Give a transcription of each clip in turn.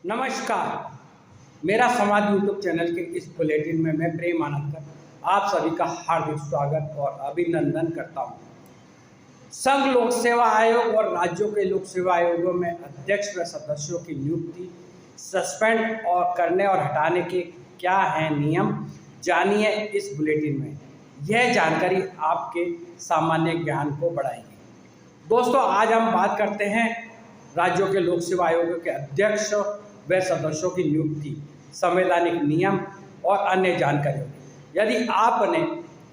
नमस्कार। मेरा समाज यूट्यूब चैनल के इस बुलेटिन में मैं प्रेम आनंदकर आप सभी का हार्दिक स्वागत और अभिनंदन करता हूं। संघ लोक सेवा आयोग और राज्यों के लोक सेवा आयोगों में अध्यक्ष व सदस्यों की नियुक्ति, सस्पेंड और करने और हटाने के क्या हैं नियम, जानिए इस बुलेटिन में। यह जानकारी आपके सामान्य ज्ञान को बढ़ाएगी। दोस्तों, आज हम बात करते हैं राज्यों के लोक सेवा आयोगों के अध्यक्ष व सदस्यों की नियुक्ति, संवैधानिक नियम और अन्य जानकारियों। यदि आपने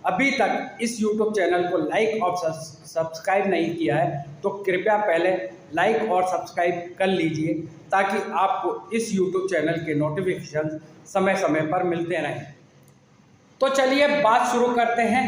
अभी तक इस YouTube चैनल को लाइक और सब्सक्राइब नहीं किया है तो कृपया पहले लाइक और सब्सक्राइब कर लीजिए ताकि आपको इस YouTube चैनल के नोटिफिकेशन समय समय पर मिलते रहें। तो चलिए बात शुरू करते हैं।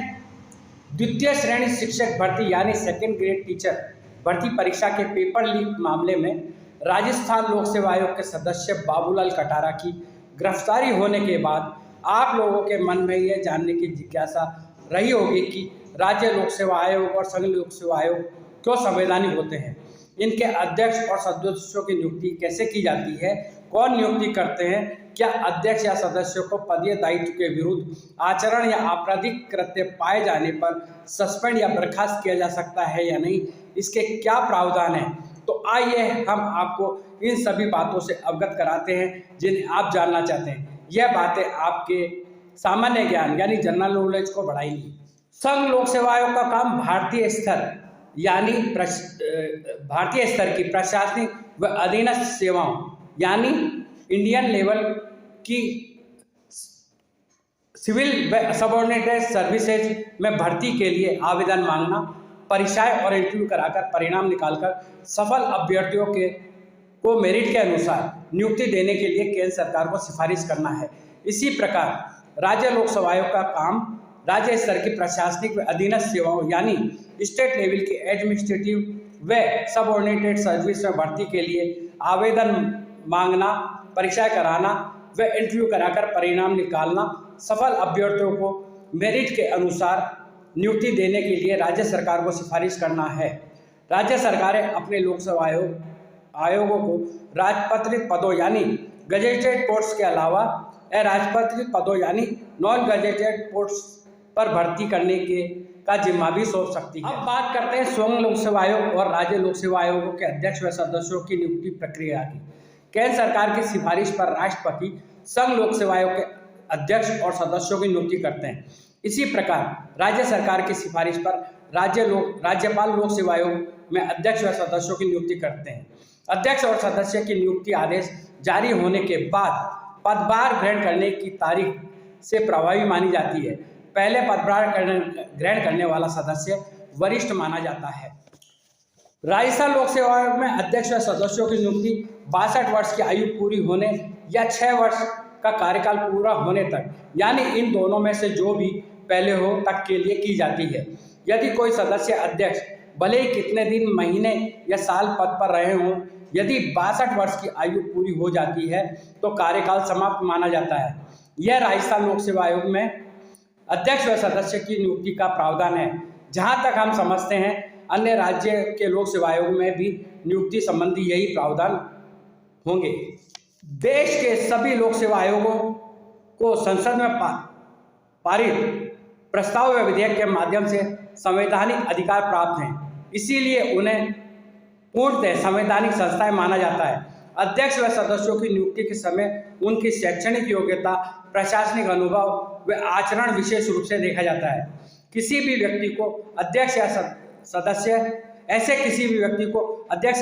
द्वितीय श्रेणी शिक्षक भर्ती यानी सेकेंड ग्रेड टीचर भर्ती परीक्षा के पेपर लीक मामले में राजस्थान लोक सेवा आयोग के सदस्य बाबूलाल कटारा की गिरफ्तारी होने के बाद आप लोगों के मन में यह जानने की जिज्ञासा रही होगी कि राज्य लोक सेवा आयोग और संघ लोक सेवा आयोग क्यों संवैधानिक होते हैं, इनके अध्यक्ष और सदस्यों की नियुक्ति कैसे की जाती है, कौन नियुक्ति करते हैं, क्या अध्यक्ष या सदस्यों को पदीय दायित्व के विरुद्ध आचरण या आपराधिक कृत्य पाए जाने पर सस्पेंड या बर्खास्त किया जा सकता है या नहीं, इसके क्या प्रावधान हैं। तो आइए हम आपको इन सभी बातों से अवगत कराते हैं जिन्हें आप जानना चाहते हैं। यह बातें आपके सामान्य ज्ञान यानी जनरल नॉलेज को बढ़ाएंगी। संघ लोक सेवा आयोग का काम भारतीय स्तर की प्रशासनिक व अधीनस्थ सेवाओं यानी इंडियन लेवल की सिविल व सबऑर्डिनेटेड सर्विसेज में भर्ती के लिए आवेदन मांगना, परीक्षाएं और इंटरव्यू कराकर परिणाम निकालकर सफल अभ्यर्थियों को मेरिट के अनुसार नियुक्ति देने के लिए केंद्र सरकार को सिफारिश करना है। इसी प्रकार राज्य लोक सेवा आयोग का काम राज्य स्तर की प्रशासनिक व अधीनस्थ सेवाओं यानी स्टेट लेवल की एडमिनिस्ट्रेटिव व सबऑर्डिनेटेड सर्विस में भर्ती के लिए आवेदन मांगना, परीक्षा कराना व इंटरव्यू कराकर परिणाम निकालना, सफल अभ्यर्थियों को मेरिट के अनुसार नियुक्ति देने के लिए राज्य सरकार को सिफारिश करना है। राज्य सरकारें अपने लोक सेवा आयोगों को राजपत्रित पदों यानी गजेटेड पोस्ट्स के अलावा अराजपत्रित पदों यानी नॉन गजेटेड पोस्ट्स पर भर्ती करने का जिम्मा भी सौंप सकती है। अब बात करते हैं संघ लोक सेवा आयोग और राज्य लोक सेवा आयोगों के अध्यक्ष व सदस्यों की नियुक्ति प्रक्रिया की। केंद्र सरकार की सिफारिश पर राष्ट्रपति संघ लोक सेवा आयोग के अध्यक्ष और सदस्यों की नियुक्ति करते हैं। इसी प्रकार राज्य सरकार की सिफारिश पर राज्यपाल लोक सेवा आयोग में अध्यक्ष व सदस्यों की नियुक्ति करते हैं। अध्यक्ष और सदस्य की नियुक्ति आदेश जारी होने के बाद पदभार ग्रहण करने की तारीख से प्रभावी मानी जाती है। पहले पदभार ग्रहण करने वाला सदस्य वरिष्ठ माना जाता है। राजस्थान लोक सेवा आयोग में अध्यक्ष व सदस्यों की नियुक्ति 62 वर्ष की आयु पूरी होने या 6 वर्ष का कार्यकाल पूरा होने तक यानी इन दोनों में से जो भी पहले हो तक के लिए की जाती है। यदि कोई सदस्य अध्यक्ष भले ही कितने दिन, महीने या साल पद पर रहे हों, यदि 62 वर्ष की आयु पूरी हो जाती है तो कार्यकाल समाप्त माना जाता है। यह राजस्थान लोक सेवा आयोग में अध्यक्ष व सदस्य की नियुक्ति का प्रावधान है। जहां तक हम समझते हैं अन्य राज्य के लोक सेवा आयोग में भी नियुक्ति संबंधी यही प्रावधान होंगे। देश के सभी लोक सेवा आयोगों को संसद में पारित प्रस्ताव व विधेयक के माध्यम से संवैधानिक अधिकार प्राप्त हैं, इसीलिए उन्हें पूर्णतः संवैधानिक संस्थाएं माना जाता है। अध्यक्ष व सदस्यों की नियुक्ति के समय उनकी शैक्षणिक योग्यता, प्रशासनिक अनुभव व आचरण विशेष रूप से देखा जाता है। किसी भी व्यक्ति को अध्यक्ष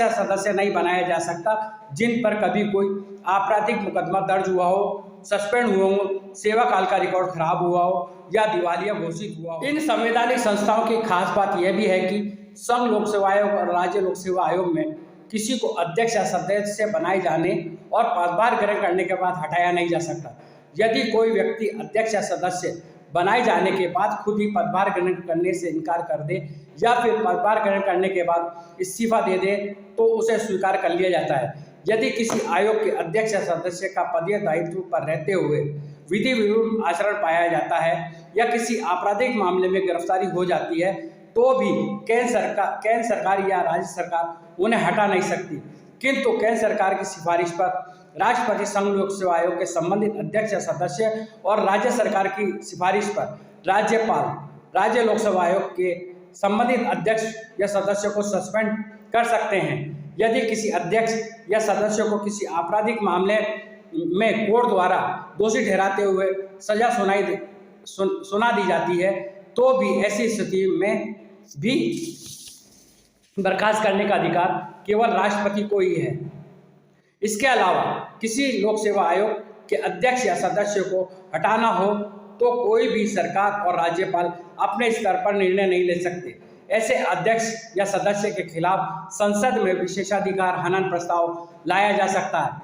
या सदस्य नहीं बनाया जा सकता जिन पर कभी कोई आपराधिक मुकदमा दर्ज हुआ हो, सस्पेंड हुआ हो, सेवा काल का रिकॉर्ड खराब हुआ हो या दिवालिया घोषित हुआ हो। इन संवैधानिक संस्थाओं की खास बात यह भी है कि संघ लोक सेवा आयोग और राज्य लोक सेवा आयोग में किसी को अध्यक्ष या सदस्य बनाए जाने और पदभार ग्रहण करने के बाद हटाया नहीं जा सकता। यदि कोई व्यक्ति अध्यक्ष या सदस्य बनाए जाने के बाद खुद ही पदभार ग्रहण करने से इनकार कर दे या फिर पदभार ग्रहण करने के बाद इस्तीफा दे दे तो उसे स्वीकार कर लिया जाता है। यदि किसी आयोग के अध्यक्ष या सदस्य का पदीय दायित्व पर रहते हुए विधि विरुद्ध आचरण पाया जाता है या किसी आपराधिक मामले में गिरफ्तारी हो जाती है तो भी केंद्र सरकार या राज्य सरकार उन्हें हटा नहीं सकती। किंतु केंद्र सरकार की सिफारिश पर राष्ट्रपति संघ लोक सेवा आयोग के संबंधित अध्यक्ष या सदस्य और राज्य सरकार की सिफारिश पर राज्यपाल राज्य लोक सेवा आयोग के संबंधित अध्यक्ष या सदस्य को सस्पेंड कर सकते हैं। यदि किसी अध्यक्ष या सदस्य को किसी आपराधिक मामले में कोर्ट द्वारा दोषी ठहराते हुए सजा सुना दी जाती है तो भी ऐसी स्थिति में भी बर्खास्त करने का अधिकार केवल राष्ट्रपति को ही है। इसके अलावा किसी लोक सेवा आयोग के अध्यक्ष या सदस्य को हटाना हो तो कोई भी सरकार और राज्यपाल अपने स्तर पर निर्णय नहीं ले सकते। ऐसे अध्यक्ष या सदस्य के खिलाफ संसद में विशेषाधिकार हनन प्रस्ताव लाया जा सकता है।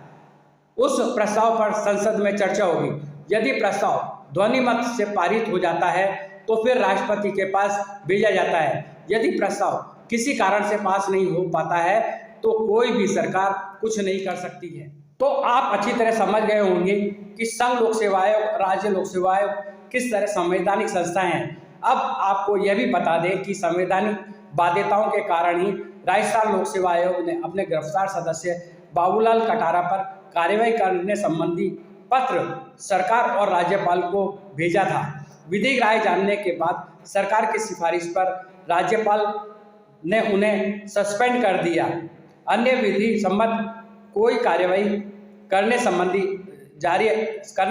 उस प्रस्ताव पर संसद में चर्चा होगी। यदि प्रस्ताव ध्वनि मत से पारित हो जाता है तो फिर राष्ट्रपति के पास भेजा जाता है। यदि प्रस्ताव किसी कारण से पास नहीं हो पाता है तो कोई भी सरकार कुछ नहीं कर सकती है। तो आप अच्छी तरह समझ गए होंगे कि संघ लोक सेवा आयोग, राज्य लोक सेवा आयोग किस तरह संवैधानिक संस्थाएं हैं। अब आपको यह भी बता दें कि संवैधानिक बाध्यताओं के कारण ही राजस्थान लोक सेवा आयोग ने अपने गिरफ्तार सदस्य बाबूलाल कटारा पर कार्रवाई करने संबंधी पत्र सरकार और राज्यपाल को भेजा था। विधिक राय जानने के बाद सरकार की सिफारिश पर राज्यपाल ने उन्हें सस्पेंड कर दिया। अन्य विधि सम्मत कोई कार्रवाई करने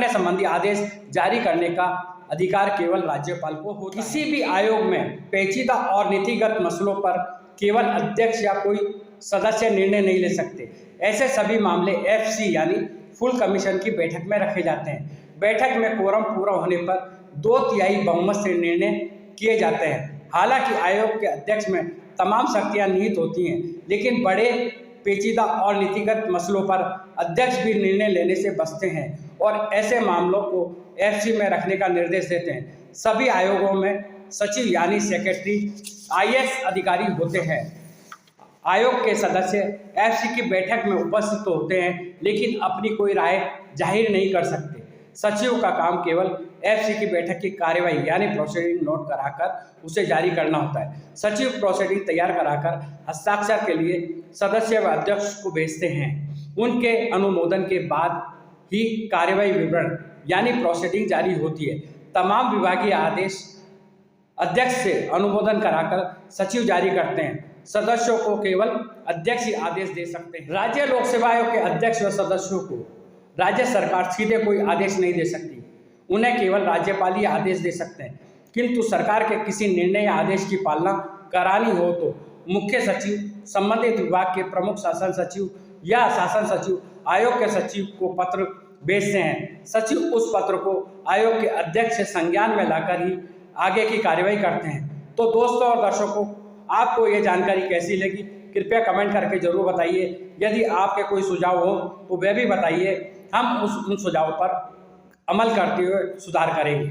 संबंधी आदेश जारी करने का अधिकार केवल राज्यपाल को होता है। किसी भी आयोग में पेचीदा और नीतिगत मसलों पर केवल अध्यक्ष या कोई सदस्य निर्णय नहीं ले सकते। ऐसे सभी मामले FC यानी फुल कमीशन की बैठक में रखे जाते हैं। बैठक में कोरम पूरा होने पर 2/3 बहुमत से निर्णय किए जाते हैं। हालांकि आयोग के अध्यक्ष में तमाम शक्तियां निहित होती हैं, लेकिन बड़े पेचीदा और नीतिगत मसलों पर अध्यक्ष भी निर्णय लेने से बचते हैं और ऐसे मामलों को FC में रखने का निर्देश देते हैं। सभी आयोगों में सचिव यानी सेक्रेटरी IAS अधिकारी होते हैं। आयोग के सदस्य FC की बैठक में उपस्थित तो होते हैं, लेकिन अपनी कोई राय जाहिर नहीं कर सकते। सचिव का काम केवल FC की बैठक की कार्यवाही यानी प्रोसीडिंग नोट कराकर उसे जारी करना होता है। सचिव प्रोसीडिंग तैयार कराकर हस्ताक्षर के लिए सदस्य व अध्यक्ष को भेजते हैं। उनके अनुमोदन के बाद ही कार्यवाही विवरण यानी प्रोसीडिंग जारी होती है। तमाम विभागीय आदेश अध्यक्ष से अनुमोदन कराकर सचिव जारी करते हैं। सदस्यों को केवल अध्यक्ष ही आदेश दे सकते हैं। राज्य लोक सेवा आयोग के अध्यक्ष व सदस्यों को राज्य सरकार सीधे कोई आदेश नहीं दे सकती। उन्हें केवल राज्यपाल ही आदेश दे सकते हैं। किंतु सरकार के किसी निर्णय या आदेश की पालना करानी हो तो मुख्य सचिव संबंधित विभाग के प्रमुख शासन सचिव या शासन सचिव आयोग के सचिव को पत्र भेजते हैं। सचिव उस पत्र को आयोग के अध्यक्ष से संज्ञान में लाकर ही आगे की कार्यवाही करते हैं। तो दोस्तों और दर्शकों, आपको ये जानकारी कैसी लगी कृपया कमेंट करके जरूर बताइए। यदि आपके कोई सुझाव हो तो वह भी बताइए। हम उन सुझावों पर अमल करते हुए सुधार करेंगे।